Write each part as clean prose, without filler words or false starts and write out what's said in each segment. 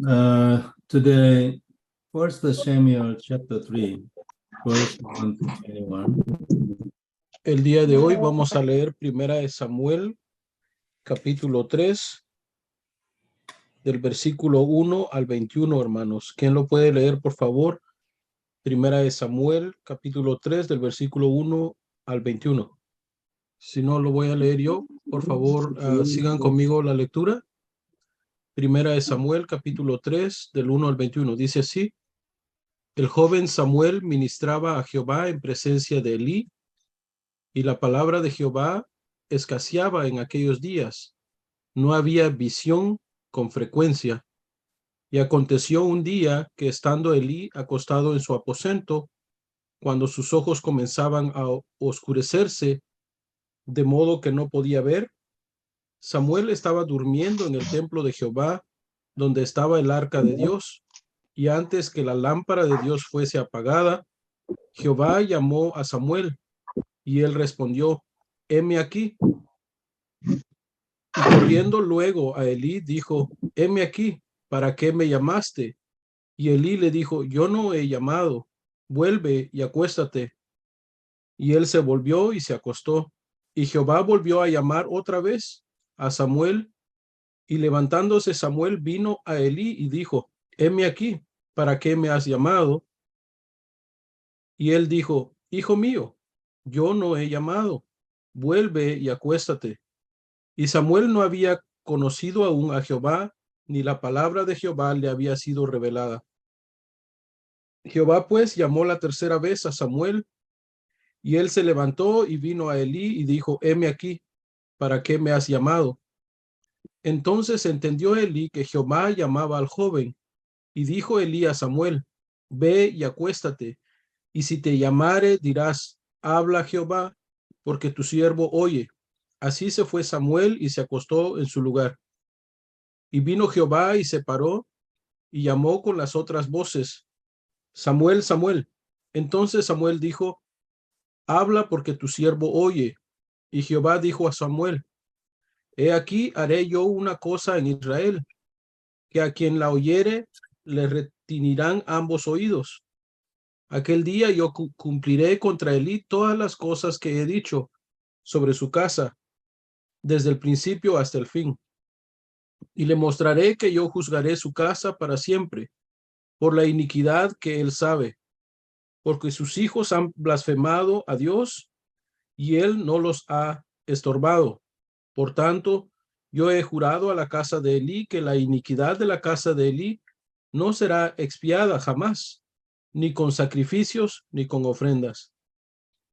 Today, First Samuel chapter 3, verse 1 to 21. El día de hoy vamos a leer Primera de Samuel, capítulo 3, del versículo 1 al 21, hermanos. ¿Quién lo puede leer, por favor? Primera de Samuel, capítulo 3, del versículo 1 al 21. Si no, lo voy a leer yo. Por favor, sigan conmigo la lectura. Primera de Samuel, capítulo 3, del 1 al 21. Dice así: El joven Samuel ministraba a Jehová en presencia de Elí, y la palabra de Jehová escaseaba en aquellos días. No había visión con frecuencia. Y aconteció un día que, estando Elí acostado en su aposento, cuando sus ojos comenzaban a oscurecerse, de modo que no podía ver, Samuel estaba durmiendo en el templo de Jehová, donde estaba el arca de Dios. Y antes que la lámpara de Dios fuese apagada, Jehová llamó a Samuel, y él respondió: heme aquí. Y corriendo luego a Elí, dijo: heme aquí, ¿para qué me llamaste? Y Elí le dijo: yo no he llamado, vuelve y acuéstate. Y él se volvió y se acostó. Y Jehová volvió a llamar otra vez a Samuel, y levantándose Samuel vino a Elí y dijo: heme aquí, ¿para qué me has llamado? Y él dijo: hijo mío, yo no he llamado, vuelve y acuéstate. Y Samuel no había conocido aún a Jehová, ni la palabra de Jehová le había sido revelada. Jehová pues llamó la tercera vez a Samuel, y él se levantó y vino a Elí y dijo: heme aquí, ¿para qué me has llamado? Entonces entendió Elí que Jehová llamaba al joven, y dijo Elí a Samuel: ve y acuéstate, y si te llamare dirás: habla Jehová, porque tu siervo oye. Así se fue Samuel y se acostó en su lugar. Y vino Jehová y se paró y llamó con las otras voces: Samuel, Samuel. Entonces Samuel dijo: habla, porque tu siervo oye. Y Jehová dijo a Samuel: he aquí, haré yo una cosa en Israel, que a quien la oyere le retinirán ambos oídos. Aquel día yo cumpliré contra Elí todas las cosas que he dicho sobre su casa, desde el principio hasta el fin. Y le mostraré que yo juzgaré su casa para siempre, por la iniquidad que él sabe, porque sus hijos han blasfemado a Dios, y él no los ha estorbado. Por tanto, yo he jurado a la casa de Elí que la iniquidad de la casa de Elí no será expiada jamás, ni con sacrificios, ni con ofrendas.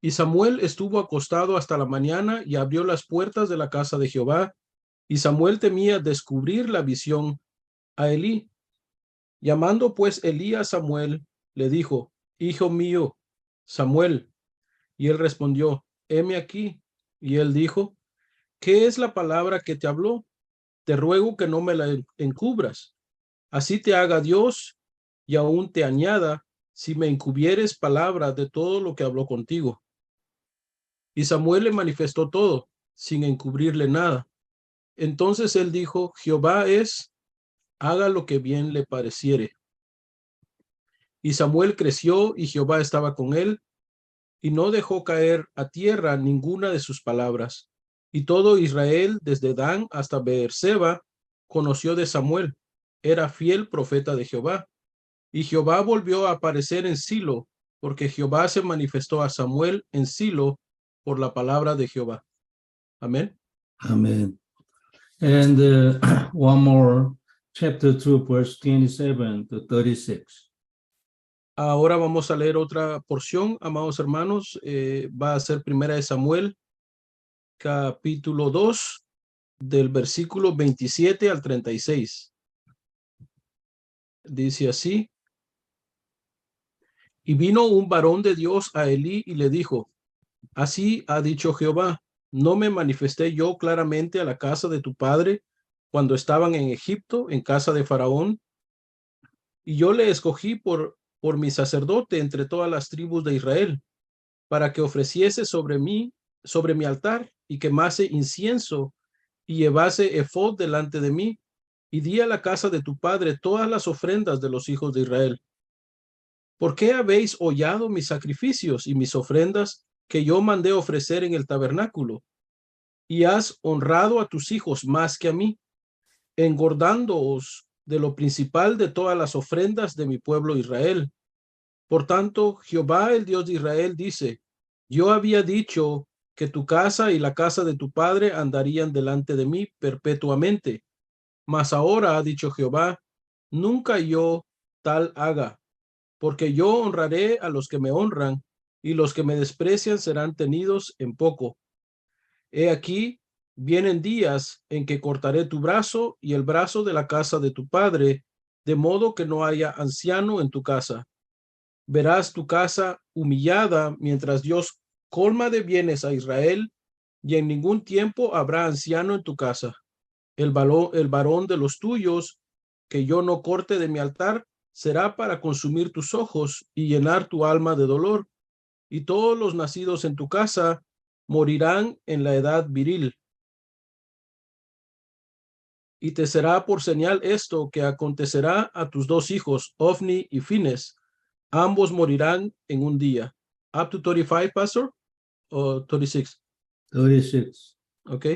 Y Samuel estuvo acostado hasta la mañana y abrió las puertas de la casa de Jehová, y Samuel temía descubrir la visión a Elí. Llamando pues Elí a Samuel, le dijo: hijo mío, Samuel. Y él respondió: heme aquí. Y él dijo: ¿qué es la palabra que te habló? Te ruego que no me la encubras. Así te haga Dios, y aún te añada, si me encubieres palabra de todo lo que habló contigo. Y Samuel le manifestó todo, sin encubrirle nada. Entonces él dijo: Jehová es, haga lo que bien le pareciere. Y Samuel creció, y Jehová estaba con él, y no dejó caer a tierra ninguna de sus palabras. Y todo Israel, desde Dan hasta Beerseba, conoció de Samuel. Era fiel profeta de Jehová. Y Jehová volvió a aparecer en Silo, porque Jehová se manifestó a Samuel en Silo por la palabra de Jehová. Amén. Amen. And one more, chapter 2, verse 27 to 36. Ahora vamos a leer otra porción, amados hermanos. Va a ser Primera de Samuel, capítulo 2, del versículo 27 al 36. Dice así: y vino un varón de Dios a Elí y le dijo: así ha dicho Jehová, ¿no me manifesté yo claramente a la casa de tu padre cuando estaban en Egipto, en casa de Faraón? Y yo le escogí por mi sacerdote entre todas las tribus de Israel, para que ofreciese sobre mi altar, y quemase incienso, y llevase ephod delante de mí. y di a la casa de tu padre todas las ofrendas de los hijos de Israel. ¿Por qué habéis hollado mis sacrificios y mis ofrendas que yo mandé ofrecer en el tabernáculo? Y has honrado a tus hijos más que a mí, engordándoos de lo principal de todas las ofrendas de mi pueblo Israel. Por tanto, Jehová, el Dios de Israel, dice: yo había dicho que tu casa y la casa de tu padre andarían delante de mí perpetuamente. Mas ahora, ha dicho Jehová, nunca yo tal haga, porque yo honraré a los que me honran, y los que me desprecian serán tenidos en poco. He aquí, vienen días en que cortaré tu brazo y el brazo de la casa de tu padre, de modo que no haya anciano en tu casa. Verás tu casa humillada mientras Dios colma de bienes a Israel, y en ningún tiempo habrá anciano en tu casa. El varón de los tuyos que yo no corte de mi altar será para consumir tus ojos y llenar tu alma de dolor, y todos los nacidos en tu casa morirán en la edad viril. Y te será por señal esto que acontecerá a tus dos hijos, Ofni y Fines. Ambos morirán en un día. Up to 35, Pastor, o 36. 36. Ok.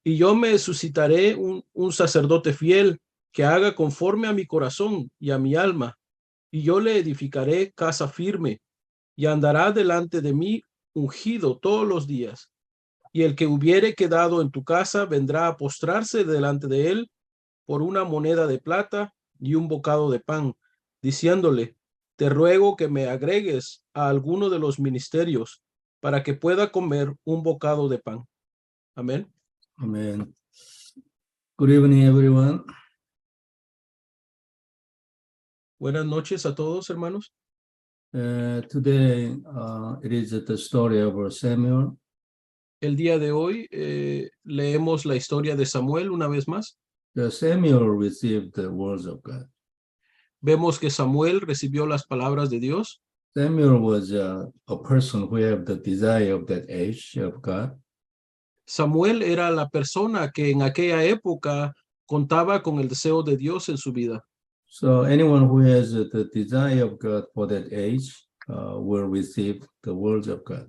Y yo me suscitaré un sacerdote fiel que haga conforme a mi corazón y a mi alma, y yo le edificaré casa firme, y andará delante de mí ungido todos los días. Y el que hubiere quedado en tu casa vendrá a postrarse delante de él por una moneda de plata y un bocado de pan, diciéndole: te ruego que me agregues a alguno de los ministerios para que pueda comer un bocado de pan. Amén. Amen. Good evening, everyone. Buenas noches a todos, hermanos. Today, it is the story of Samuel. El día de hoy leemos la historia de Samuel una vez más. Samuel received the words of God. Vemos que Samuel recibió las palabras de Dios. Samuel was a person who had the desire of that age of God. Samuel era la persona que en aquella época contaba con el deseo de Dios en su vida. So anyone who has the desire of God for that age will receive the words of God.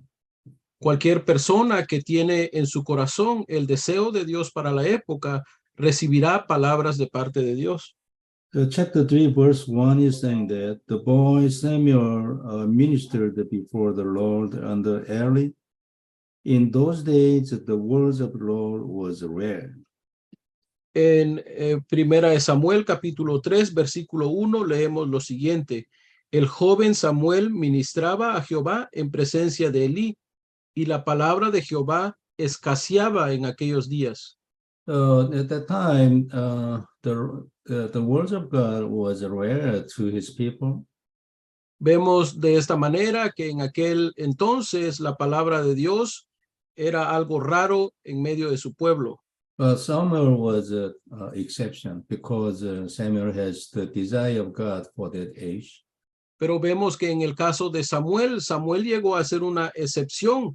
Cualquier persona que tiene en su corazón el deseo de Dios para la época recibirá palabras de parte de Dios. Chapter 3, verse 1 is saying that the boy Samuel ministered before the Lord under Eli. In those days, the words of the Lord was rare. En Primera de Samuel, capítulo 3, versículo 1, leemos lo siguiente: el joven Samuel ministraba a Jehová en presencia de Elí, y la palabra de Jehová escaseaba en aquellos días. At that time, the words of God was rare to his people. Vemos de esta manera que en aquel entonces la palabra de Dios era algo raro en medio de su pueblo. Samuel was an exception because Samuel has the desire of God for that age. Pero vemos que en el caso de Samuel, Samuel llegó a ser una excepción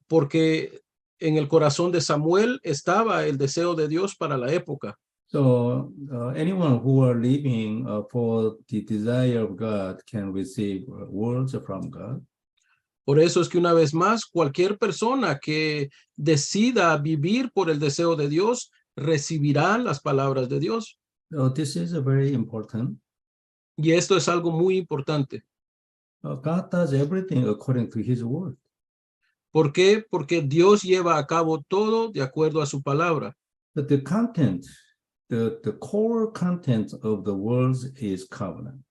porque en el corazón de Samuel estaba el deseo de Dios para la época. So anyone who are living for the desire of God can receive words from God. Por eso es que una vez más, cualquier persona que decida vivir por el deseo de Dios recibirá las palabras de Dios. So this is very important. Y esto es algo muy importante. God does everything according to his word. ¿Por qué? Porque Dios lleva a cabo todo de acuerdo a su palabra. But the content, the core content of the words is covenant.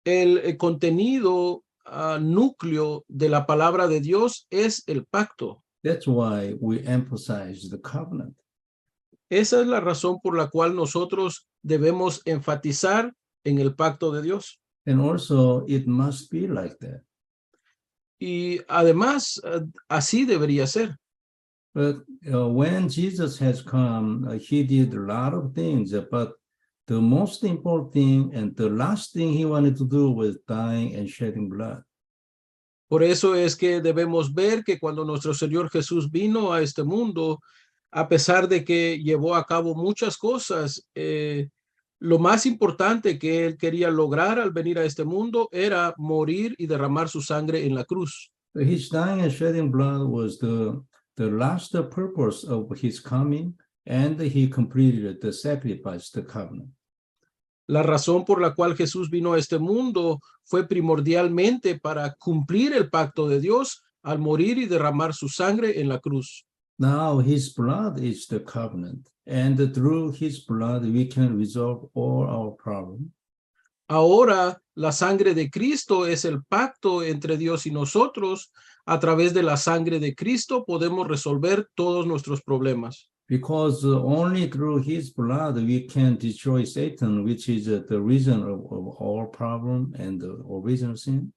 El contenido núcleo de la palabra de Dios es el pacto. That's why we emphasize the covenant. Esa es la razón por la cual nosotros debemos enfatizar en el pacto de Dios. And also, it must be like that. Y además, así debería ser. But when Jesus has come, he did a lot of things, but the most important thing and the last thing he wanted to do was dying and shedding blood. Por eso es que debemos ver que cuando nuestro Señor Jesús vino a este mundo, a pesar de que llevó a cabo muchas cosas, lo más importante que él quería lograr al venir a este mundo era morir y derramar su sangre en la cruz. His dying and shedding blood was the last purpose of his coming, and he completed the sacrifice, the covenant. La razón por la cual Jesús vino a este mundo fue primordialmente para cumplir el pacto de Dios al morir y derramar su sangre en la cruz. Now his blood is the covenant, and through his blood we can resolve all our problems. Ahora la sangre de Cristo es el pacto entre Dios y nosotros. A través de la sangre de Cristo podemos resolver todos nuestros problemas. Because only through his blood we can destroy Satan, which is the reason of all problem and the original sin.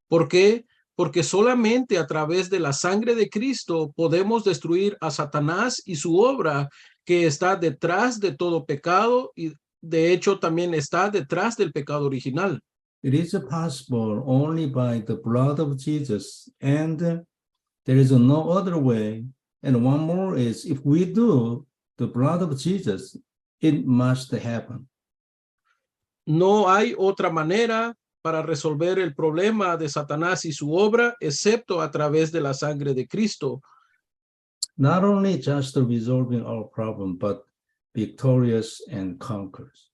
¿Por qué? Porque solamente a través de la sangre de Cristo podemos destruir a Satanás y su obra que está detrás de todo pecado y de hecho también está detrás del pecado original. It is possible only by the blood of Jesus, and there is no other way. And one more is, if we do the blood of Jesus, it must happen. No hay otra manera para resolver el problema de Satanás y su obra, excepto a través de la sangre de Cristo. Not only just resolving our problem, but victorious and conquers.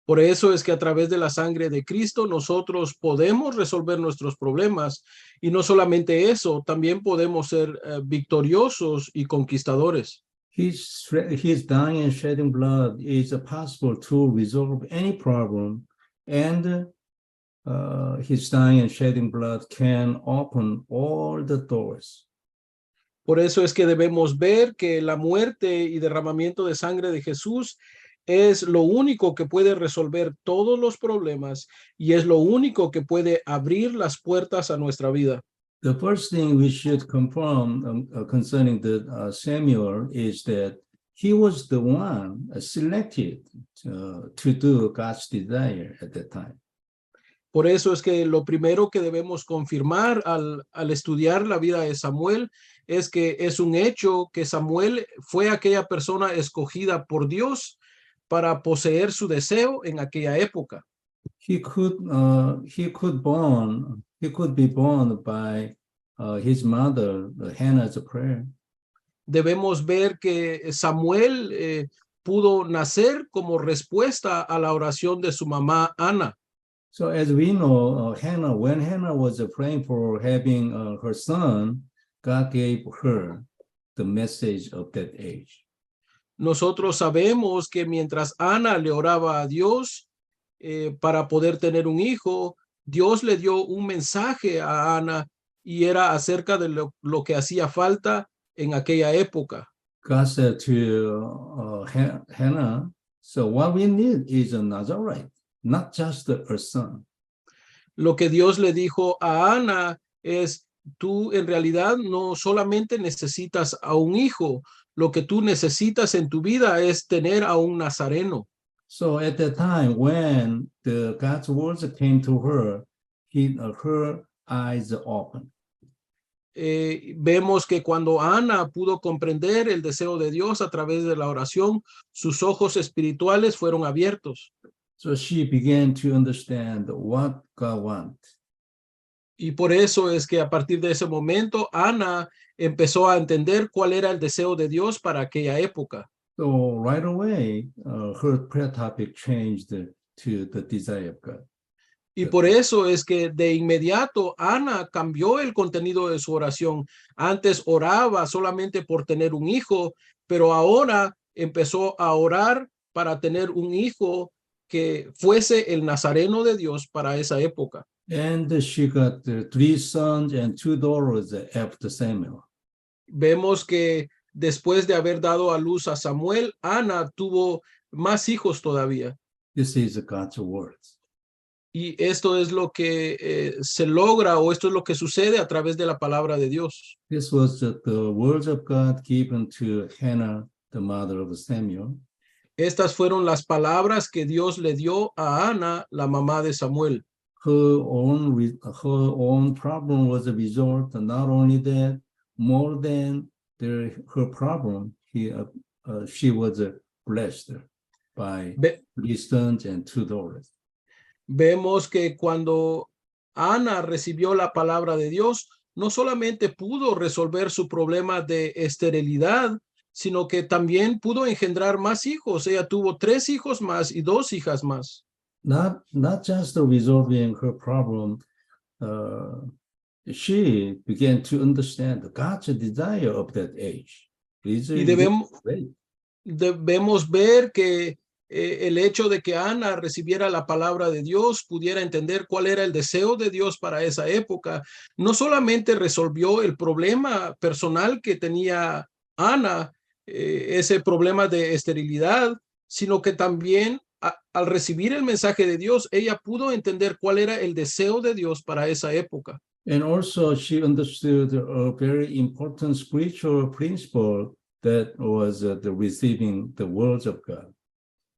Por eso es que a través de la sangre de Cristo nosotros podemos resolver nuestros problemas y no solamente eso, también podemos ser victoriosos y conquistadores. His dying and shedding blood is possible to resolve any problem, and his dying and shedding blood can open all the doors. Por eso es que debemos ver que la muerte y derramamiento de sangre de Jesús es lo único que puede resolver todos los problemas y es lo único que puede abrir las puertas a nuestra vida. The first thing we should confirm concerning Samuel is that he was the one selected to do God's desire at that time. Por eso es que lo primero que debemos confirmar al estudiar la vida de Samuel es que es un hecho que Samuel fue aquella persona escogida por Dios para poseer su deseo en aquella época. He could be born by his mother Hannah's prayer. Debemos ver que Samuel pudo nacer como respuesta a la oración de su mamá Ana. So as we know, when Hannah was praying for having her son, God gave her the message of that age. Nosotros sabemos que mientras Ana le oraba a Dios para poder tener un hijo, Dios le dio un mensaje a Ana y era acerca de lo que hacía falta en aquella época. God said to Hannah, so what we need is a Nazarite, not just a son. Lo que Dios le dijo a Ana es, tú en realidad no solamente necesitas a un hijo, lo que tú necesitas en tu vida es tener a un nazareno. So at that time, when the God's words came to her, her eyes opened. Vemos que cuando Ana pudo comprender el deseo de Dios a través de la oración, sus ojos espirituales fueron abiertos. So she began to understand what God wants. Y por eso es que a partir de ese momento, Ana empezó a entender cuál era el deseo de Dios para aquella época. So right away, her prayer topic changed to the desire of God. Y por eso es que de inmediato Ana cambió el contenido de su oración. Antes oraba solamente por tener un hijo, pero ahora empezó a orar para tener un hijo que fuese el nazareno de Dios para esa época. And she got 3 sons and 2 daughters after Samuel. Vemos que después de haber dado a luz a Samuel, Ana tuvo más hijos todavía. This is God's word. Y esto es lo que se logra o esto es lo que sucede a través de la palabra de Dios. This was the words of God given to Hannah, the mother of Samuel. Estas fueron las palabras que Dios le dio a Ana, la mamá de Samuel. Her own problem was resolved. Not only that, more than her problem, she was blessed by Ve- distance and tutors. Vemos que cuando Ana recibió la palabra de Dios, no solamente pudo resolver su problema de esterilidad, sino que también pudo engendrar más hijos. Ella tuvo 3 hijos más y 2 hijas más. Not just resolving her problem, she began to understand God's desire of that age. Y debemos ver que el hecho de que Ana recibiera la palabra de Dios, pudiera entender cuál era el deseo de Dios para esa época, no solamente resolvió el problema personal que tenía Ana, ese problema de esterilidad, sino que también al recibir el mensaje de Dios, ella pudo entender cuál era el deseo de Dios para esa época. And also she understood a very important spiritual principle that was the receiving the words of God.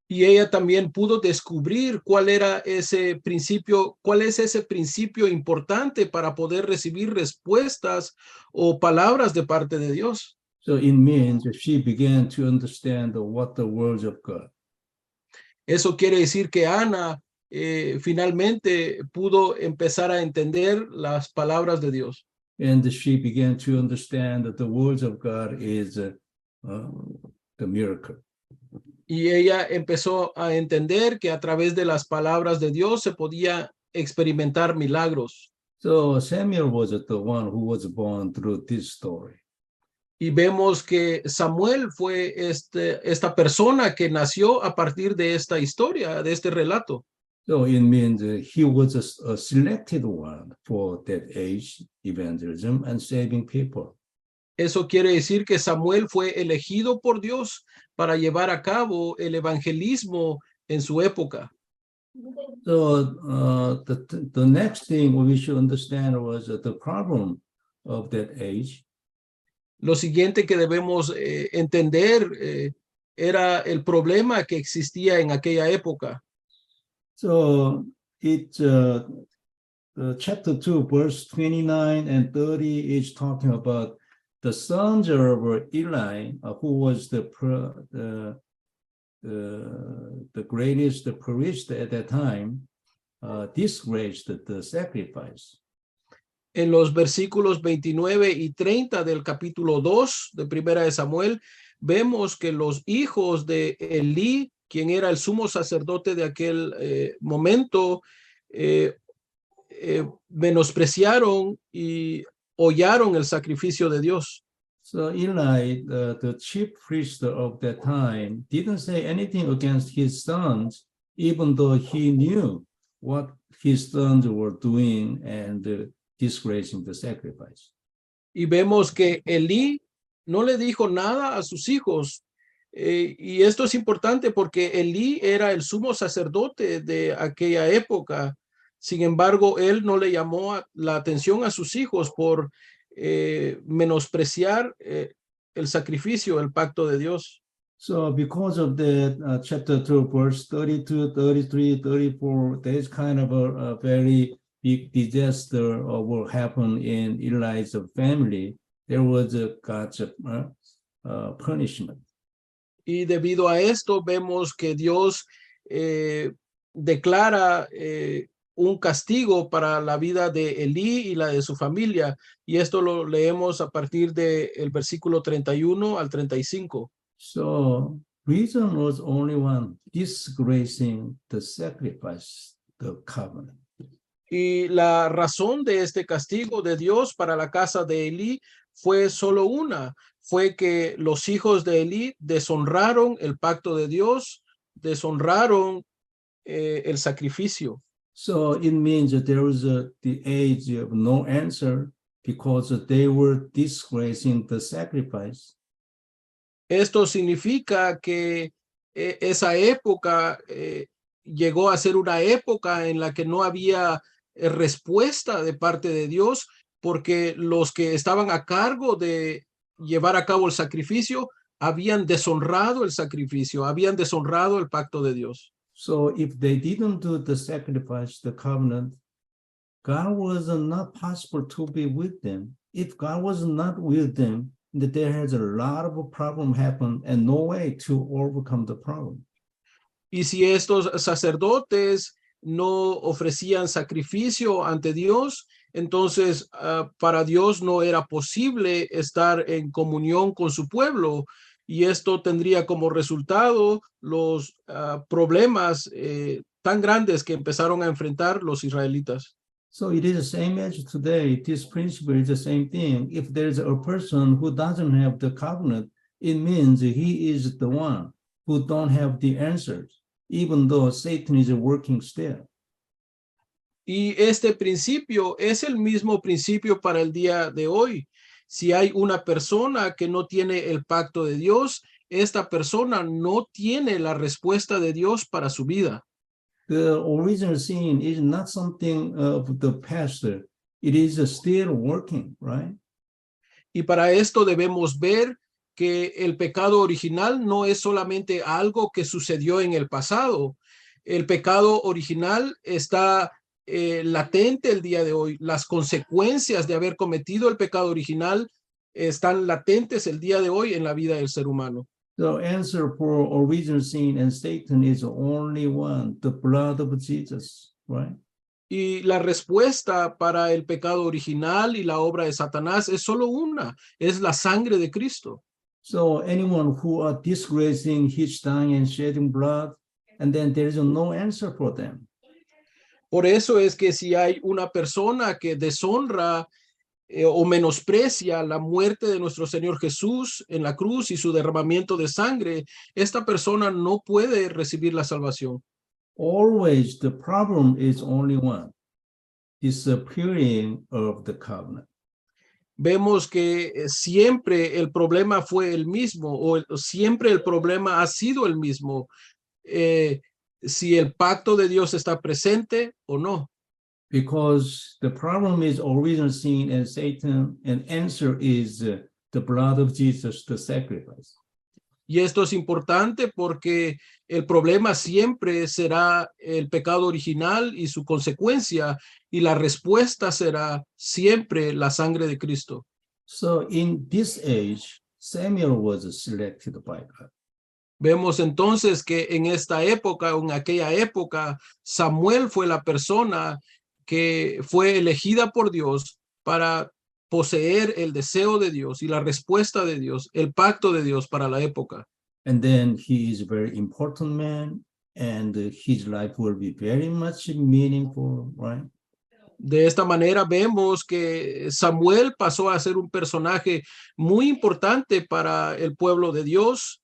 Y ella también pudo descubrir cuál era ese principio, cuál es ese principio importante para poder recibir respuestas o palabras de parte de Dios. So it means she began to understand what the words of God. Eso quiere decir que Ana finalmente pudo empezar a entender las palabras de Dios. And she began to understand that the words of God is the miracle. Y ella empezó a entender que a través de las palabras de Dios se podía experimentar milagros. So Samuel was the one who was born through this story. Y vemos que Samuel fue esta persona que nació a partir de esta historia, de este relato. So it means he was a selected one for that age, evangelism and saving people. Eso quiere decir que Samuel fue elegido por Dios para llevar a cabo el evangelismo en su época. So the next thing we should understand was the problem of that age. Lo siguiente que debemos entender era el problema que existía en aquella época. So it's chapter 2, verse 29 and 30 is talking about the sons of Eli, who was the greatest priest at that time, disgraced the sacrifice. En los versículos 29 y 30 del capítulo 2 de Primera de Samuel, vemos que los hijos de Elí, quien era el sumo sacerdote de aquel momento, menospreciaron y hollaron el sacrificio de Dios. So Eli, the chief priest of that time, didn't say anything against his sons, even though he knew what his sons were doing and disgracing the sacrifice. Y vemos que Elí no le dijo nada a sus hijos. Y esto es importante porque Elí era el sumo sacerdote de aquella época. Sin embargo, él no le llamó la atención a sus hijos por menospreciar el sacrificio, el pacto de Dios. So because of that, chapter 2, verse 32, 33, 34, there's kind of a very big disaster will happen in Eli's family. There was a God's punishment. Y debido a esto vemos que Dios declara un castigo para la vida de Elí y la de su familia. Y esto lo leemos a partir del versículo 31 al 35. So reason was only one, disgracing the sacrifice, the covenant. Y la razón de este castigo de Dios para la casa de Elí fue solo una, fue que los hijos de Elí deshonraron el pacto de Dios, deshonraron el sacrificio. So it means that there was the age of no answer because they were disgracing the sacrifice. Esto significa que esa época llegó a ser una época en la que no había respuesta de parte de Dios, porque los que estaban a cargo de llevar a cabo el sacrificio habían deshonrado el sacrificio, habían deshonrado el pacto de Dios. So if they didn't do the sacrifice, the covenant, God was not possible to be with them. If God was not with them, that there has a lot of problem happen and no way to overcome the problem. Y si estos sacerdotes no ofrecían sacrificio ante Dios, entonces para Dios no era posible estar en comunión con su pueblo, y esto tendría como resultado los problemas tan grandes que empezaron a enfrentar los israelitas. So it is the same as today. This principle is the same thing. If there is a person who doesn't have the covenant, it means he is the one who don't have the answers, even though Satan is working still. Y este principio es el mismo principio para el día de hoy. Si hay una persona que no tiene el pacto de Dios, esta persona no tiene la respuesta de Dios para su vida. The original sin is not something of the past. It is still working, right? Y para esto debemos ver que el pecado original no es solamente algo que sucedió en el pasado. El pecado original está latente el día de hoy. Las consecuencias de haber cometido el pecado original están latentes el día de hoy en la vida del ser humano. The answer for original sin and Satan is only one, the blood of Jesus, right? Y la respuesta para el pecado original y la obra de Satanás es solo una, es la sangre de Cristo. So anyone who are disgracing his tongue and shedding blood, and then there is no answer for them. Por eso es que si hay una persona que deshonra o menosprecia la muerte de nuestro Señor Jesús en la cruz y su derramamiento de sangre, esta persona no puede recibir la salvación. Always the problem is only one, disappearing of the covenant. Vemos que siempre el problema fue el mismo, o siempre el problema ha sido el mismo, si el pacto de Dios está presente o no. Because the problem is original sin and Satan, and answer is the blood of Jesus, the sacrifice. Y esto es importante porque el problema siempre será el pecado original y su consecuencia, y la respuesta será siempre la sangre de Cristo. So in this age, Samuel was selected by God. Vemos entonces que en esta época, o en aquella época, Samuel fue la persona que fue elegida por Dios para poseer el deseo de Dios y la respuesta de Dios, el pacto de Dios para la época. And then he is a very important man, and his life will be very much meaningful, right? De esta manera vemos que Samuel pasó a ser un personaje muy importante para el pueblo de Dios.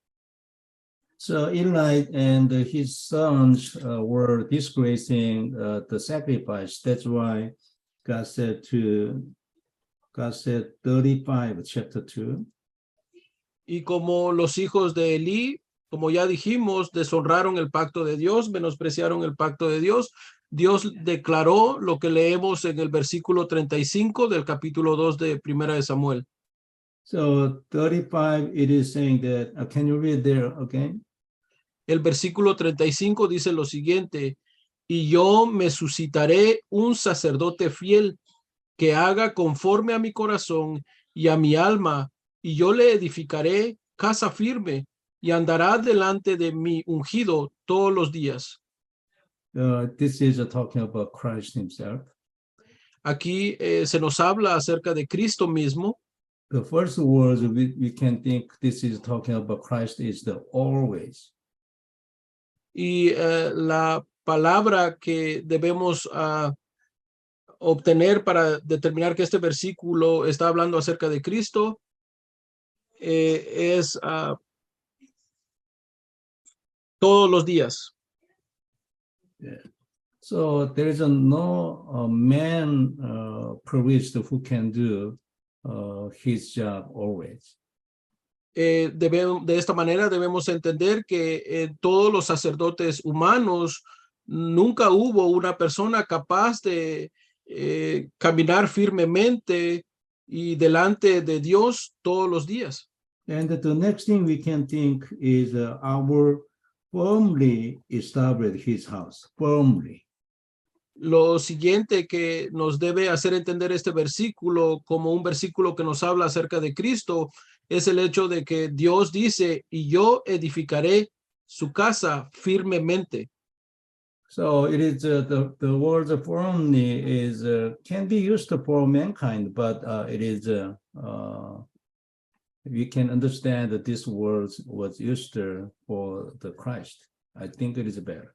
So Eli and his sons were disgracing the sacrifice. That's why God said 35, chapter 2. Y como los hijos de Elí, como ya dijimos, deshonraron el pacto de Dios, menospreciaron el pacto de Dios, Dios declaró lo que leemos en el versículo 35 del capítulo 2 de Primera de Samuel. So 35, it is saying that, can you read there again? El versículo 35 dice lo siguiente: y yo me suscitaré un sacerdote fiel que haga conforme a mi corazón y a mi alma, y yo le edificaré casa firme y andará delante de mi ungido todos los días. This is talking about Christ himself. Aquí se nos habla acerca de Cristo mismo. The first words we can think this is talking about Christ is the always. Y la palabra que debemos obtener para determinar que este versículo está hablando acerca de Cristo es todos los días. Yeah. So there is no man priest who can do his job always. De esta manera debemos entender que todos los sacerdotes humanos, nunca hubo una persona capaz de caminar firmemente y delante de Dios todos los días. And the next thing we can think is our firmly established his house, firmly. Lo siguiente que nos debe hacer entender este versículo como un versículo que nos habla acerca de Cristo es el hecho de que Dios dice, y yo edificaré su casa firmemente. So it is the word firmly is can be used for mankind, but it is we can understand that this word was used for the Christ. I think it is better.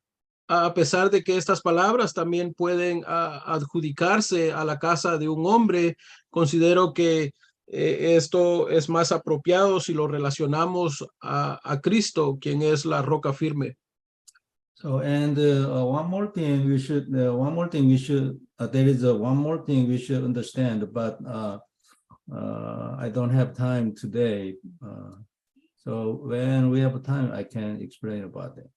A pesar de que estas palabras también pueden adjudicarse a la casa de un hombre, considero que esto es más apropiado si lo relacionamos a Cristo, quien es la roca firme. So and one more thing we should there is one more thing we should understand, but I don't have time today. So when we have time, I can explain about that.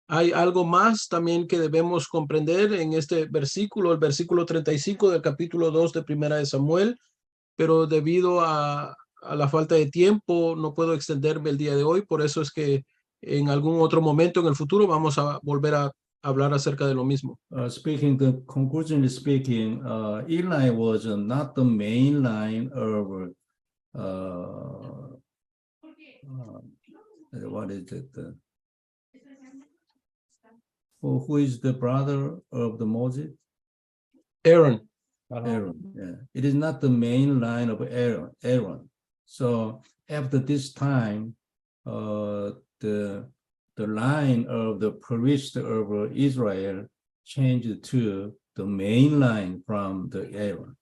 Hay algo más también que debemos comprender en este versículo, el versículo 35 del capítulo 2 de Primera de Samuel, pero debido a la falta de tiempo no puedo extenderme el día de hoy, por eso es que en algún otro momento en el futuro vamos a volver a hablar acerca de lo mismo. Speaking, the conclusion is speaking, Eli was not the main line of what is it? Who is the brother of the Moses? Aaron. Aaron. Yeah, it is not the main line of Aaron. So after this time, the line of the priest of Israel changed to the main line from the Aaron.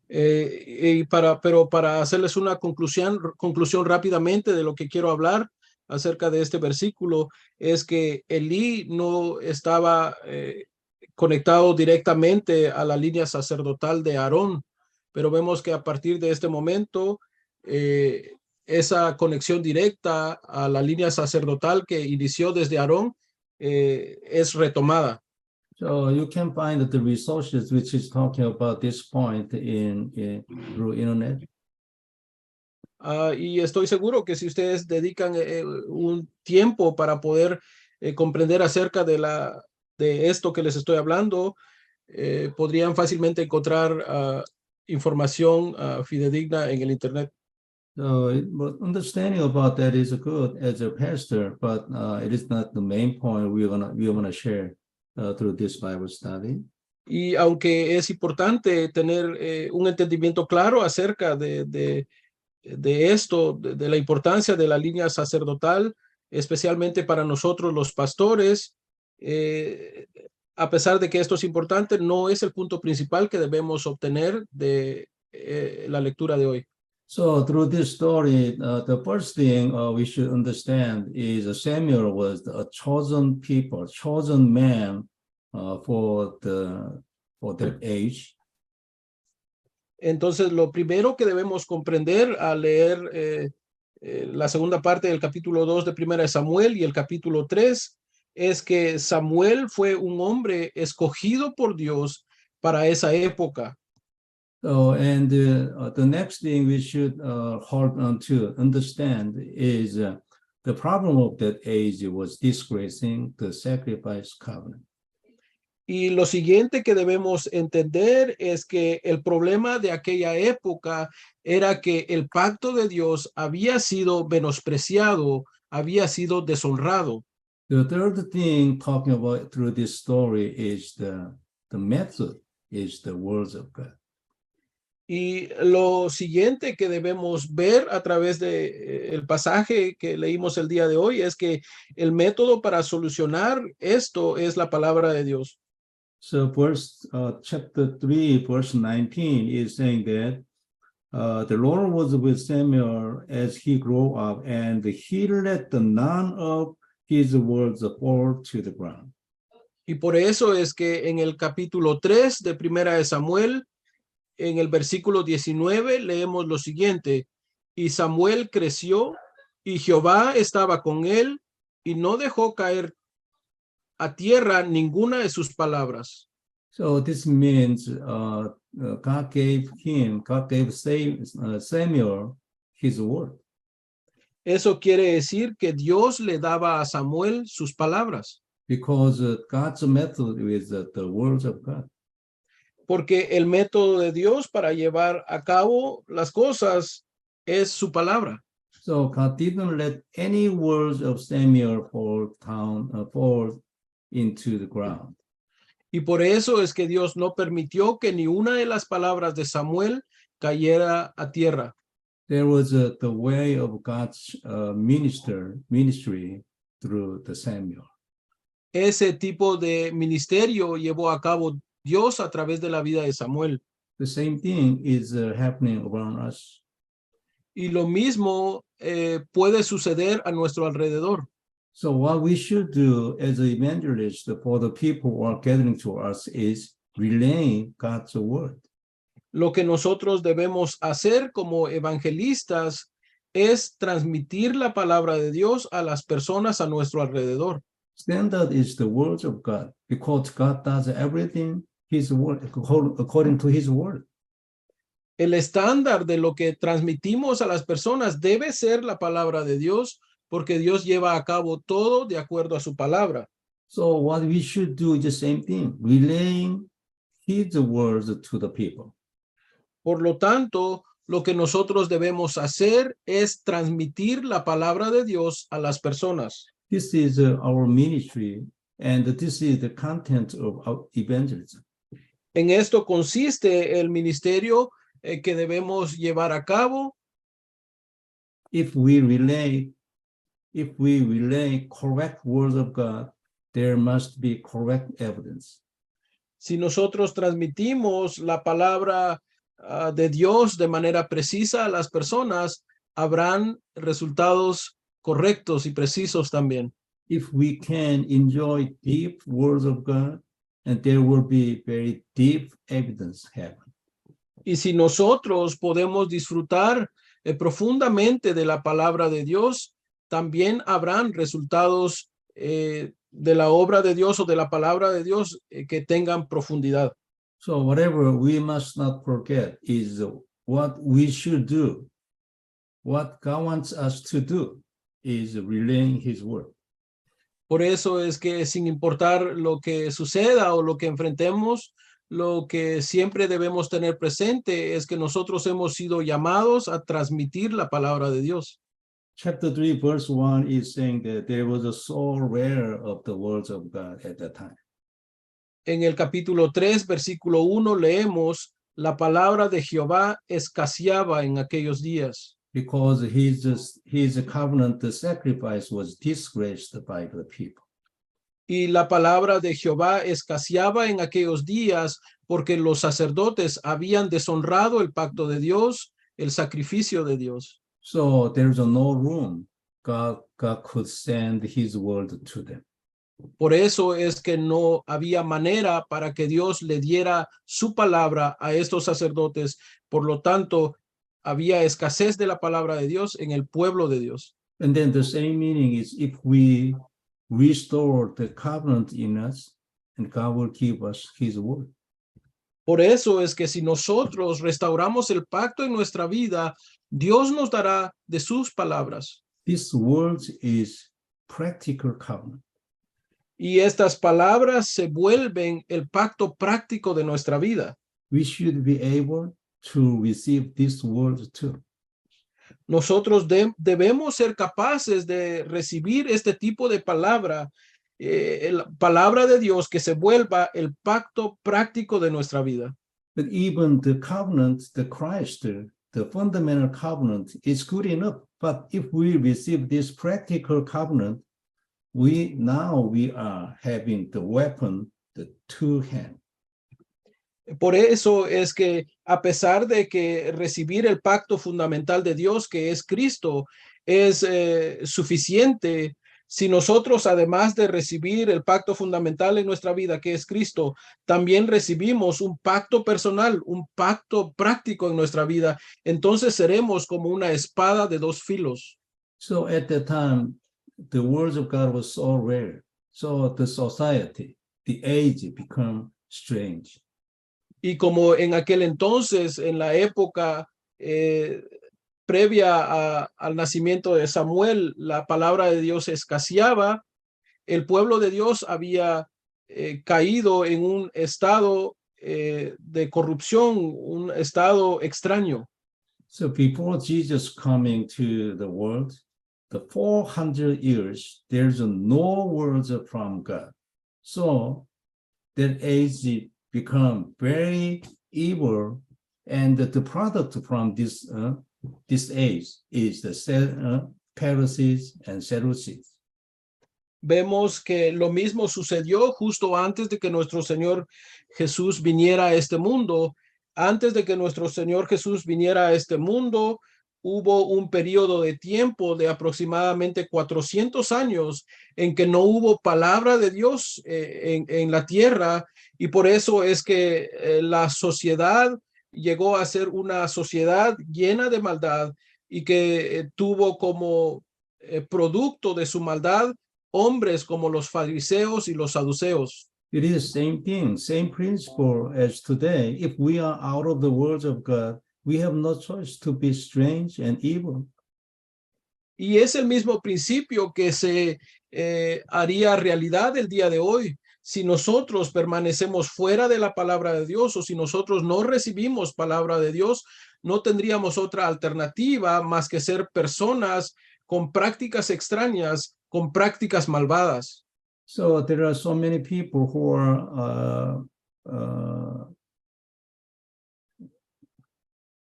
Pero para hacerles una conclusión rápidamente de lo que quiero hablar acerca de este versículo, es que Elí no estaba conectado directamente a la línea sacerdotal de Aarón, pero vemos que a partir de este momento, esa conexión directa a la línea sacerdotal que inició desde Aarón es retomada. So you can find the resources which is talking about this point through internet. Y estoy seguro que si ustedes dedican un tiempo para poder comprender acerca de esto que les estoy hablando, podrían fácilmente encontrar información fidedigna en el internet. So understanding about that is good as a pastor, but it is not the main point we're gonna share through this Bible study. Y aunque es importante tener un entendimiento claro acerca de esto, de la importancia de la línea sacerdotal, especialmente para nosotros los pastores, a pesar de que esto es importante, no es el punto principal que debemos obtener de la lectura de hoy. So through this story, the first thing we should understand is Samuel was a chosen people, chosen man for that age. Entonces, lo primero que debemos comprender al leer la segunda parte del capítulo 2 de Primera de Samuel y el capítulo 3 es que Samuel fue un hombre escogido por Dios para esa época. So, and the next thing we should hold on to understand is the problem of that age was disgracing the sacrifice covenant. Y lo siguiente que debemos entender es que el problema de aquella época era que el pacto de Dios había sido menospreciado, había sido deshonrado. The third thing talking about through this story is the method, is the words of God. Y lo siguiente que debemos ver a través de el pasaje que leímos el día de hoy es que el método para solucionar esto es la palabra de Dios. So chapter 3, verse 19 is saying that the Lord was with Samuel as he grew up, and he let none of his words fall to the ground. Y por eso es que en el capítulo 3 de Primera de Samuel, en el versículo 19, leemos lo siguiente: y Samuel creció, y Jehová estaba con él, y no dejó caer a tierra ninguna de sus palabras. So this means God gave Samuel his word. Eso quiere decir que Dios le daba a Samuel sus palabras. because God's method is the words of God. Porque el método de Dios para llevar a cabo las cosas es su palabra. So God didn't let any words of Samuel fall into the ground. Y por eso es que Dios no permitió que ni una de las palabras de Samuel cayera a tierra. There was the way of God's ministry through the Samuel. Ese tipo de ministerio llevó a cabo Dios a través de la vida de Samuel. The same thing is happening around us. Y lo mismo puede suceder a nuestro alrededor. So what we should do as an evangelist for the people who are gathering to us is relaying God's word. Lo que nosotros debemos hacer como evangelistas es transmitir la palabra de Dios a las personas a nuestro alrededor. Standard is the words of God because God does everything His word according to His word. El estándar de lo que transmitimos a las personas debe ser la palabra de Dios, porque Dios lleva a cabo todo de acuerdo a su palabra. So what we should do is the same thing, relaying His words to the people. Por lo tanto, lo que nosotros debemos hacer es transmitir la palabra de Dios a las personas. This is our ministry, and this is the content of our evangelism. En esto consiste el ministerio que debemos llevar a cabo. If we relay correct words of God, there must be correct evidence. Si nosotros transmitimos la palabra de Dios de manera precisa a las personas, habrán resultados correctos y precisos también. If we can enjoy deep words of God, and there will be very deep evidence happen. Y si nosotros podemos disfrutar profundamente de la palabra de Dios, también habrán resultados de la obra de Dios o de la palabra de Dios que tengan profundidad. So whatever we must not forget is what we should do. What God wants us to do is relaying His word. Por eso es que sin importar lo que suceda o lo que enfrentemos, lo que siempre debemos tener presente es que nosotros hemos sido llamados a transmitir la palabra de Dios. Chapter 3, verse 1 is saying that there was a so rare of the words of God at that time. En el capítulo 3, versículo 1, leemos, la palabra de Jehová escaseaba en aquellos días. Because his covenant sacrifice was disgraced by the people. Y la palabra de Jehová escaseaba en aquellos días porque los sacerdotes habían deshonrado el pacto de Dios, el sacrificio de Dios. So there's no room God could send His word to them. Por eso es que no había manera para que Dios le diera su palabra a estos sacerdotes. Por lo tanto, había escasez de la palabra de Dios en el pueblo de Dios. And then the same meaning is if we restore the covenant in us, and God will give us His word. Por eso es que si nosotros restauramos el pacto en nuestra vida, Dios nos dará de sus palabras. This word is practical covenant. Y estas palabras se vuelven el pacto práctico de nuestra vida. We should be able to receive this word too. Nosotros debemos ser capaces de recibir este tipo de palabra, la palabra de Dios que se vuelva el pacto práctico de nuestra vida. But even the covenant, the Christ, the fundamental covenant is good enough. But if we receive this practical covenant, we are having the weapon, the two hands. Por eso es que a pesar de que recibir el pacto fundamental de Dios, que es Cristo, es suficiente, si nosotros, además de recibir el pacto fundamental en nuestra vida, que es Cristo, también recibimos un pacto personal, un pacto práctico en nuestra vida, entonces seremos como una espada de dos filos. So at that time, the words of God was so rare. So the society, the age become strange. Y como en aquel entonces, en la época previa al nacimiento de Samuel, la palabra de Dios escaseaba, el pueblo de Dios había caído en un estado de corrupción, un estado extraño. So before Jesus coming to the world, the 400 years, there's no words from God. So that age become very evil, and the product from this age is the Pharisees and Sadducees. Vemos que lo mismo sucedió justo antes de que nuestro Señor Jesús viniera a este mundo. Antes de que nuestro Señor Jesús viniera a este mundo, hubo un periodo de tiempo de aproximadamente 400 años en que no hubo palabra de Dios en la tierra, y por eso es que la sociedad llegó a ser una sociedad llena de maldad y que tuvo como producto de su maldad hombres como los fariseos y los saduceos. It is the same thing, same principle as today. If we are out of the words of God, we have no choice to be strange and evil. Y es el mismo principio que se haría realidad el día de hoy. Si nosotros permanecemos fuera de la palabra de Dios, o si nosotros no recibimos palabra de Dios, no tendríamos otra alternativa más que ser personas con prácticas extrañas, con prácticas malvadas. So there are so many people who are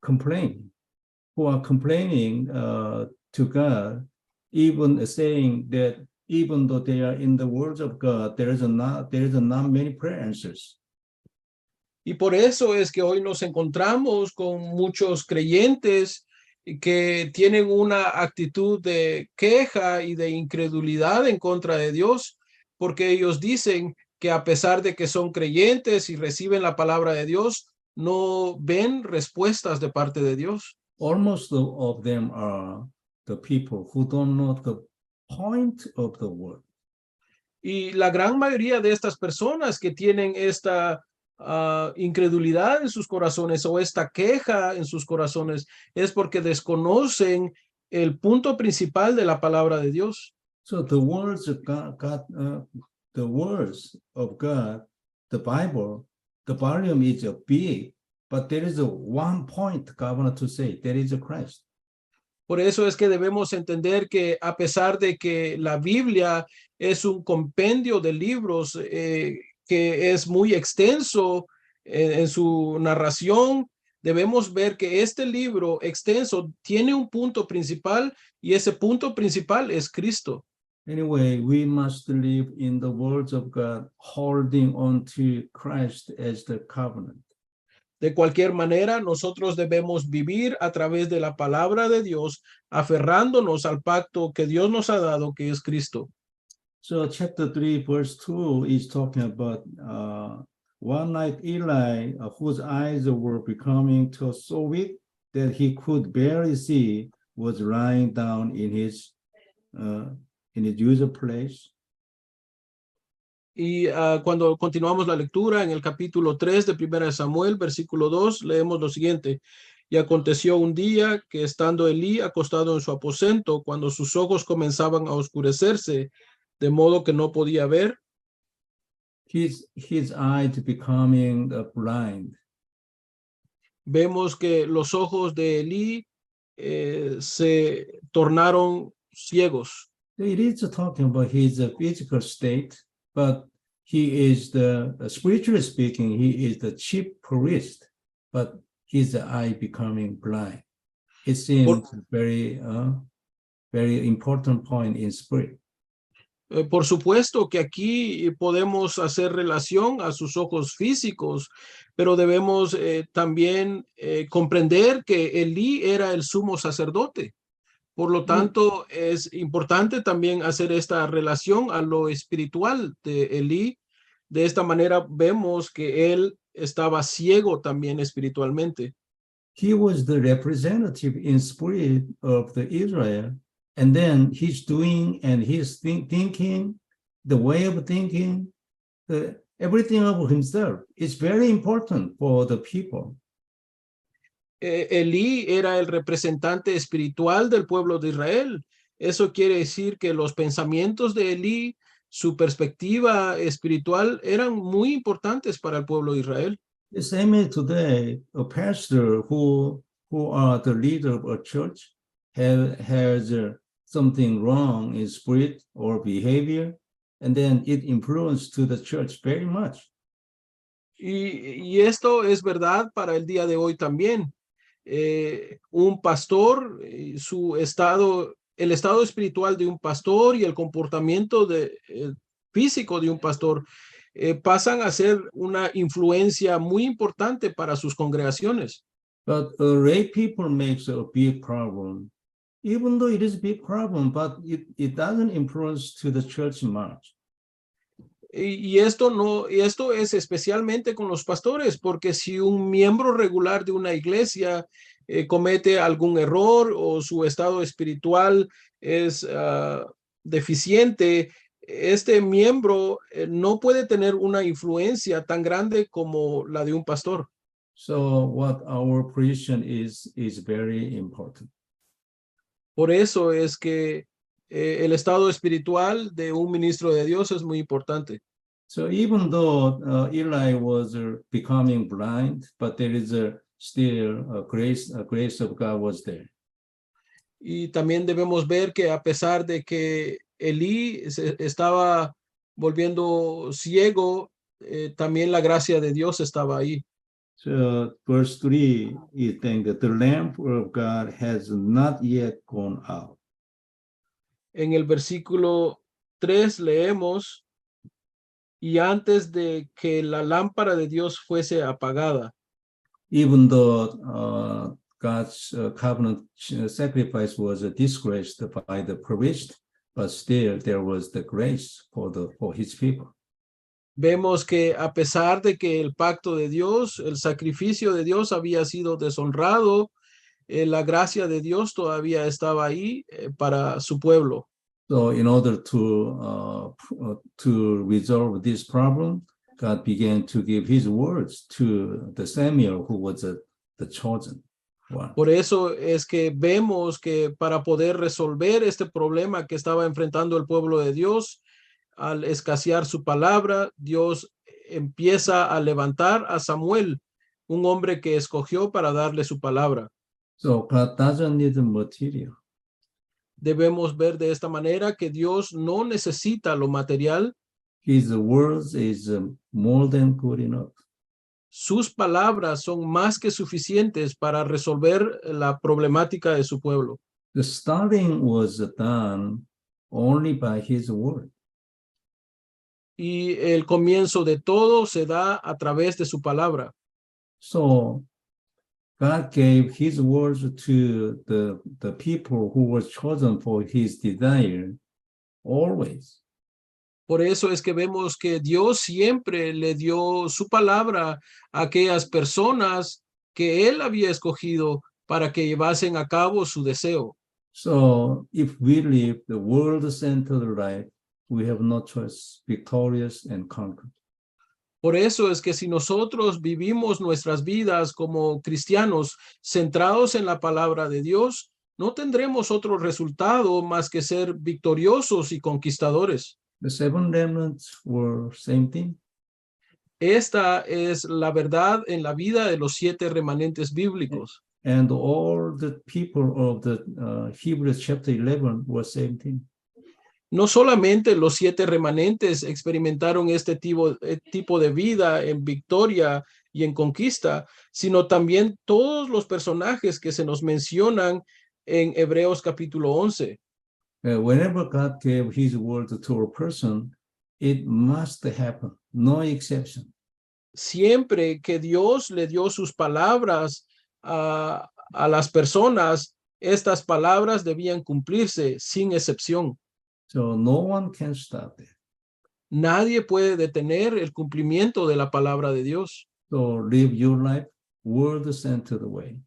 complaining to God, even saying that even though they are in the words of God, there is not many prayer answers. Y por eso es que hoy nos encontramos con muchos creyentes que tienen una actitud de queja y de incredulidad en contra de Dios, porque ellos dicen que a pesar de que son creyentes y reciben la palabra de Dios, no ven respuestas de parte de Dios. Almost of them are the people who don't know the point of the word. Y la gran mayoría de estas personas que tienen esta incredulidad en sus corazones o esta queja en sus corazones es porque desconocen el punto principal de la palabra de Dios. So the words of the words of God, the Bible, the volume is big, but there is one point God wanted to say, that is Christ. Por eso es que debemos entender que a pesar de que la Biblia es un compendio de libros que es muy extenso en su narración, debemos ver que este libro extenso tiene un punto principal, y ese punto principal es Cristo. Anyway, we must live in the words of God, holding on to Christ as the covenant. De cualquier manera, nosotros debemos vivir a través de la palabra de Dios, aferrándonos al pacto que Dios nos ha dado, que es Cristo. So chapter 3, verse 2 is talking about one night Eli, whose eyes were becoming so weak that he could barely see, was lying down in his usual place. Y cuando continuamos la lectura en el capítulo 3 de Primera de Samuel, versículo 2, leemos lo siguiente. Y aconteció un día que estando Elí acostado en su aposento, cuando sus ojos comenzaban a oscurecerse, de modo que no podía ver, His eyes becoming blind. vemos que los ojos de Elí se tornaron ciegos. It is talking about his physical state, but he is spiritually speaking, he is the chief priest, but his eye becoming blind. It seems very important point in spirit. Por supuesto que aquí podemos hacer relación a sus ojos físicos, pero debemos también comprender que Elí era el sumo sacerdote. Por lo tanto, es importante también hacer esta relación a lo espiritual de Elí. De esta manera vemos que él estaba ciego también espiritualmente. He was the representative in spirit of the Israel. And then he's doing and he's thinking, the way of thinking, everything of himself is very important for the people. Elí era el representante espiritual del pueblo de Israel. Eso quiere decir que los pensamientos de Elí su perspectiva espiritual eran muy importantes para el pueblo de Israel. The same as today, a pastor who are the leader of a church has something wrong in spirit or behavior, and then it influences to the church very much. Y esto es verdad para el día de hoy también. Un pastor, el estado espiritual de un pastor y el comportamiento físico de un pastor pasan a ser una influencia muy importante para sus congregaciones. But lay people makes a big problem, even though it is a big problem, but it doesn't influence to the church much. Y esto es especialmente con los pastores, porque si un miembro regular de una iglesia comete algún error o su estado espiritual es deficiente, este miembro no puede tener una influencia tan grande como la de un pastor. So what our position is very important. Por eso es que el estado espiritual de un ministro de Dios es muy importante. So even though Eli was becoming blind, but there is still a grace of God was there. Y también debemos ver que a pesar de que Elí se estaba volviendo ciego, también la gracia de Dios estaba ahí. So verse 3 is saying that the lamp of God has not yet gone out. En el versículo 3 leemos, y antes de que la lámpara de Dios fuese apagada. Even though God's covenant sacrifice was disgraced by the priest, but still there was the grace for his people. Vemos que a pesar de que el pacto de Dios, el sacrificio de Dios había sido deshonrado, la gracia de Dios todavía estaba ahí para su pueblo. So in order to resolve this problem, God began to give his words to the Samuel, who was the chosen one. Por eso es que vemos que para poder resolver este problema que estaba enfrentando el pueblo de Dios, al escasear su palabra, Dios empieza a levantar a Samuel, un hombre que escogió para darle su palabra. So God doesn't need the material. Debemos ver de esta manera que Dios no necesita lo material. His words is more than good enough. Sus palabras son más que suficientes para resolver la problemática de su pueblo. The starting was done only by his word. Y el comienzo de todo se da a través de su palabra. So God gave his words to the people who were chosen for his desire always. Por eso es que vemos que Dios siempre le dio su palabra a aquellas personas que él había escogido para que llevasen a cabo su deseo. So if we live the world-centered life, we have no choice, victorious and conquered. Por eso es que si nosotros vivimos nuestras vidas como cristianos centrados en la palabra de Dios, no tendremos otro resultado más que ser victoriosos y conquistadores. The seven remnants were same thing. Esta es la verdad en la vida de los 7 remanentes bíblicos. And all the people of the Hebrews chapter 11 were same thing. No solamente los 7 remanentes experimentaron este tipo de vida en victoria y en conquista, sino también todos los personajes que se nos mencionan en Hebreos capítulo 11. Whenever God gave his word to a person, it must happen, no exception. Siempre que Dios le dio sus palabras a las personas, estas palabras debían cumplirse sin excepción. So no one can stop it. Nadie puede detener el cumplimiento de la palabra de Dios. So live your life word-centered way.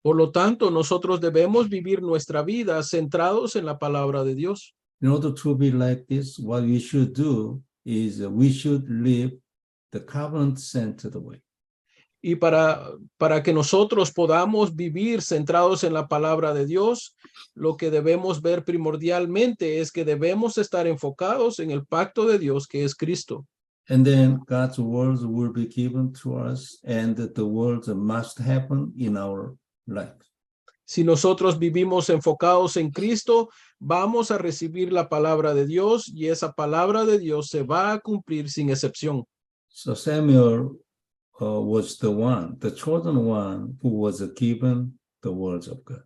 Por lo tanto, nosotros debemos vivir nuestra vida centrados en la palabra de Dios. In order to be like this, what we should do is we should live the covenant-centered way. Y para que nosotros podamos vivir centrados en la palabra de Dios, lo que debemos ver primordialmente es que debemos estar enfocados en el pacto de Dios, que es Cristo. And then God's words will be given to us, and the words must happen in our life. Si nosotros vivimos enfocados en Cristo, vamos a recibir la palabra de Dios y esa palabra de Dios se va a cumplir sin excepción. So Samuel was the chosen one who was given the words of God.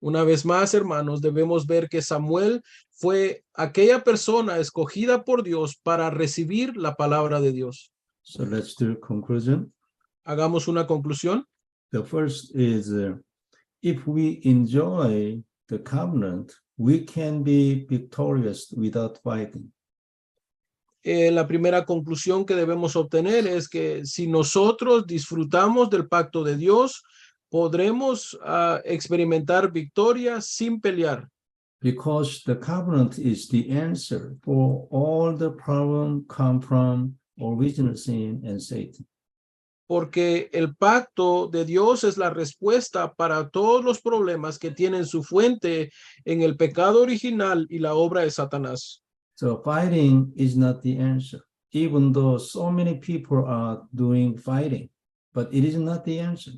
Una vez más, hermanos, debemos ver que Samuel fue aquella persona escogida por Dios para recibir la palabra de Dios. So let's do conclusion. Hagamos una conclusión. The first is, if we enjoy the covenant, we can be victorious without fighting. La primera conclusión que debemos obtener es que si nosotros disfrutamos del pacto de Dios, podremos experimentar victoria sin pelear. Because the covenant is the answer for all the problems come from original sin and Satan. Porque el pacto de Dios es la respuesta para todos los problemas que tienen su fuente en el pecado original y la obra de Satanás. So fighting is not the answer, even though so many people are doing fighting, but it is not the answer.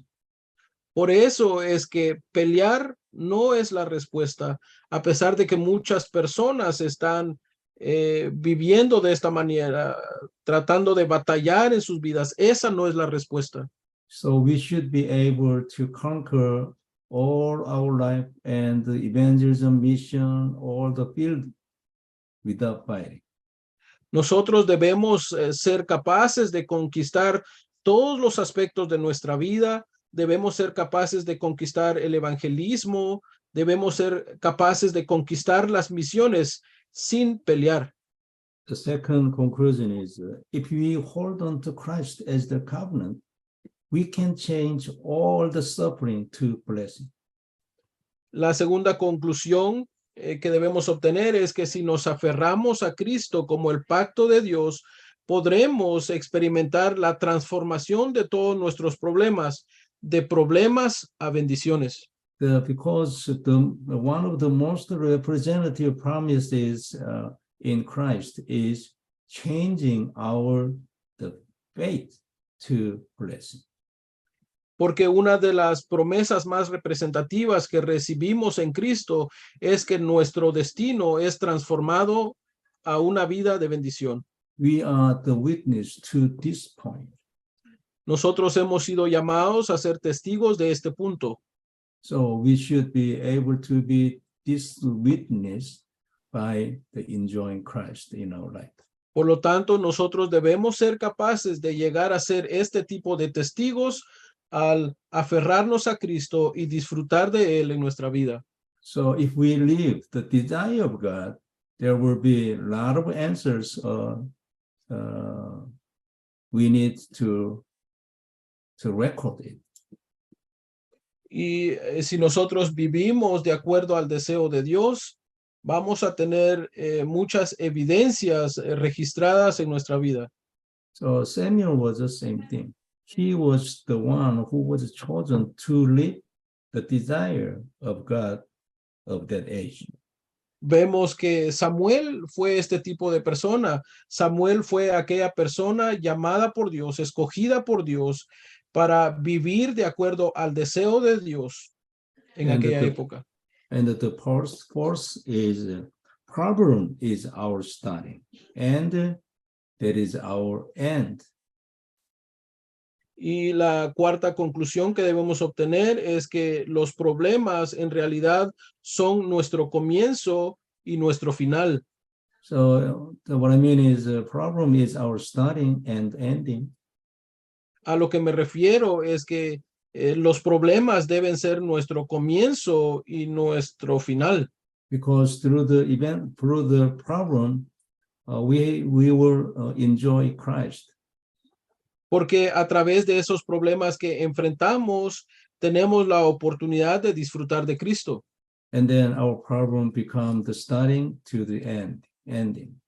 Por eso es que pelear no es la respuesta, a pesar de que muchas personas están viviendo de esta manera, tratando de batallar en sus vidas. Esa no es la respuesta. So we should be able to conquer all our life and the evangelism mission, all the field without fighting. Nosotros debemos ser capaces de conquistar todos los aspectos de nuestra vida. Debemos ser capaces de conquistar el evangelismo. Debemos ser capaces de conquistar las misiones sin pelear. The second conclusion is, if we hold on to Christ as the covenant, we can change all the suffering to blessing. La segunda conclusión que debemos obtener es que si nos aferramos a Cristo como el pacto de Dios, podremos experimentar la transformación de todos nuestros problemas, de problemas a bendiciones. Because one of the most representative promises in Christ is changing the faith to blessing. Porque una de las promesas más representativas que recibimos en Cristo es que nuestro destino es transformado a una vida de bendición. We are the witness to this point. Nosotros hemos sido llamados a ser testigos de este punto. So we should be able to be this witness by enjoying Christ in our life. Por lo tanto, nosotros debemos ser capaces de llegar a ser este tipo de testigos al aferrarnos a Cristo y disfrutar de Él en nuestra vida. So if we live the desire of God, there will be a lot of answers we need to record it. Y si nosotros vivimos de acuerdo al deseo de Dios, vamos a tener muchas evidencias registradas en nuestra vida. So Samuel was the same thing. He was the one who was chosen to live the desire of God of that age. Vemos que Samuel fue este tipo de persona. Samuel fue aquella persona llamada por Dios, escogida por Dios para vivir de acuerdo al deseo de Dios en aquella época. And the fourth is problem is our starting, and that is our end. Y la cuarta conclusión que debemos obtener es que los problemas en realidad son nuestro comienzo y nuestro final. So what I mean is the problem is our starting and ending. A lo que me refiero es que los problemas deben ser nuestro comienzo y nuestro final. Because through the problem, we will enjoy Christ. Porque a través de esos problemas que enfrentamos, tenemos la oportunidad de disfrutar de Cristo. And then our problem becomes the starting to the ending.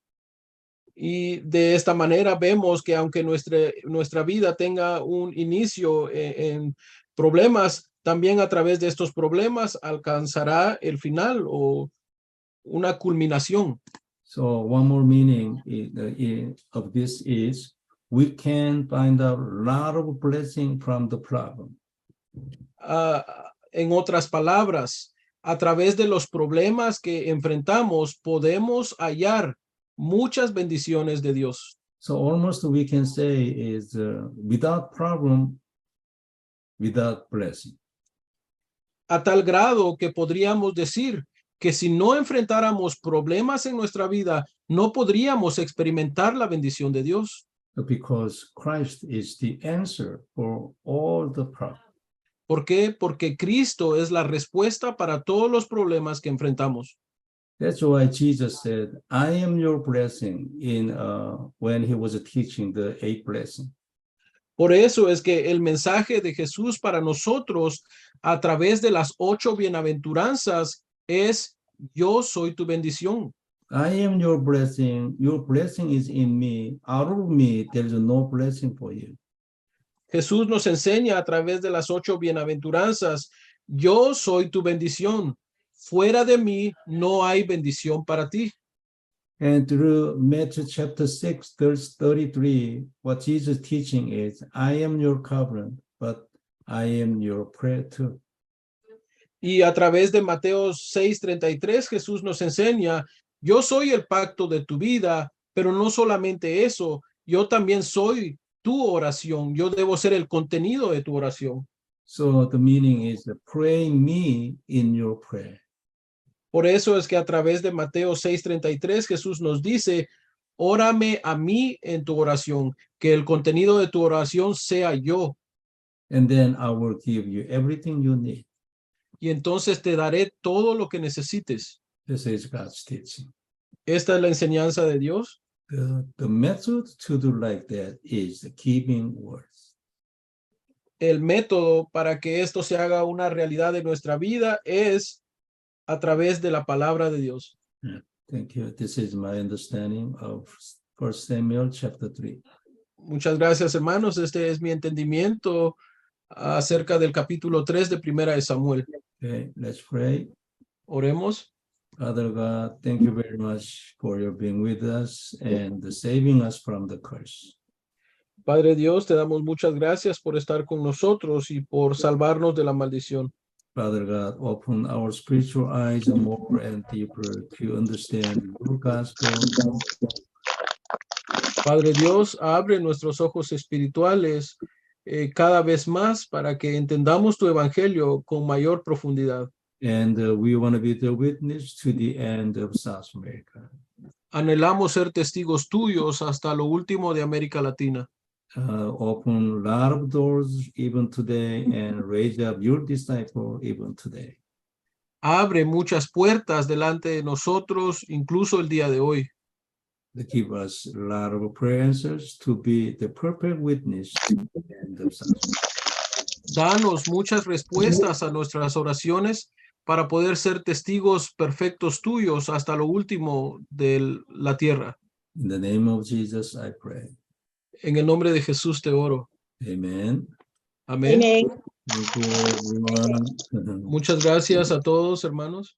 Y de esta manera vemos que aunque nuestra vida tenga un inicio en problemas, también a través de estos problemas alcanzará el final o una culminación. So one more meaning of this is we can find a lot of blessing from the problem. En otras palabras, a través de los problemas que enfrentamos, podemos hallar muchas bendiciones de Dios. So almost we can say is without problem, without blessing. A tal grado que podríamos decir que si no enfrentáramos problemas en nuestra vida, no podríamos experimentar la bendición de Dios. Because Christ is the answer for all the problems. ¿Por qué? Porque Cristo es la respuesta para todos los problemas que enfrentamos. That's why Jesus said, I am your blessing when he was teaching the 8th blessing. Por eso es que el mensaje de Jesús para nosotros a través de las 8 bienaventuranzas es: yo soy tu bendición. I am your blessing is in me. Out of me, there is no blessing for you. Jesús nos enseña a través de las 8 bienaventuranzas: yo soy tu bendición. Fuera de mí no hay bendición para ti. And through Matthew chapter 6, verse 33, what Jesus is teaching is, I am your covenant, but I am your prayer too. Y a través de Mateo 6:33, Jesús nos enseña: yo soy el pacto de tu vida, pero no solamente eso, yo también soy tu oración. Yo debo ser el contenido de tu oración. So the meaning is pray me in your prayer. Por eso es que a través de Mateo 6:33 Jesús nos dice: órame a mí en tu oración, que el contenido de tu oración sea yo. And then I will give you everything you need. Y entonces te daré todo lo que necesites. This is God's teaching. Esta es la enseñanza de Dios. The method to do like that is keeping words. El método para que esto se haga una realidad de nuestra vida es a través de la palabra de Dios. Thank you. This is my understanding of 1 Samuel chapter 3. Muchas gracias, hermanos. Este es mi entendimiento acerca del capítulo 3 de Primera de Samuel. Okay, let's pray. Oremos. Father God, thank you very much for your being with us and saving us from the curse. Padre Dios, te damos muchas gracias por estar con nosotros y por salvarnos de la maldición. Father God, open our spiritual eyes more and deeper to understand your gospel. Padre Dios, abre nuestros ojos espirituales cada vez más para que entendamos tu evangelio con mayor profundidad. And we want to be the witness to the end of South America. Anhelamos ser testigos tuyos hasta lo último de América Latina. Open a lot of doors even today and raise up your disciple even today. Abre muchas puertas delante de nosotros, incluso el día de hoy. To give us a lot of prayer answers to be the perfect witness to the end of South America. Danos muchas respuestas a nuestras oraciones para poder ser testigos perfectos tuyos hasta lo último de la tierra. In the name of Jesus, I pray. En el nombre de Jesús te oro. Amen. Amén. Amén. Thank you, everyone. Muchas gracias a todos, hermanos.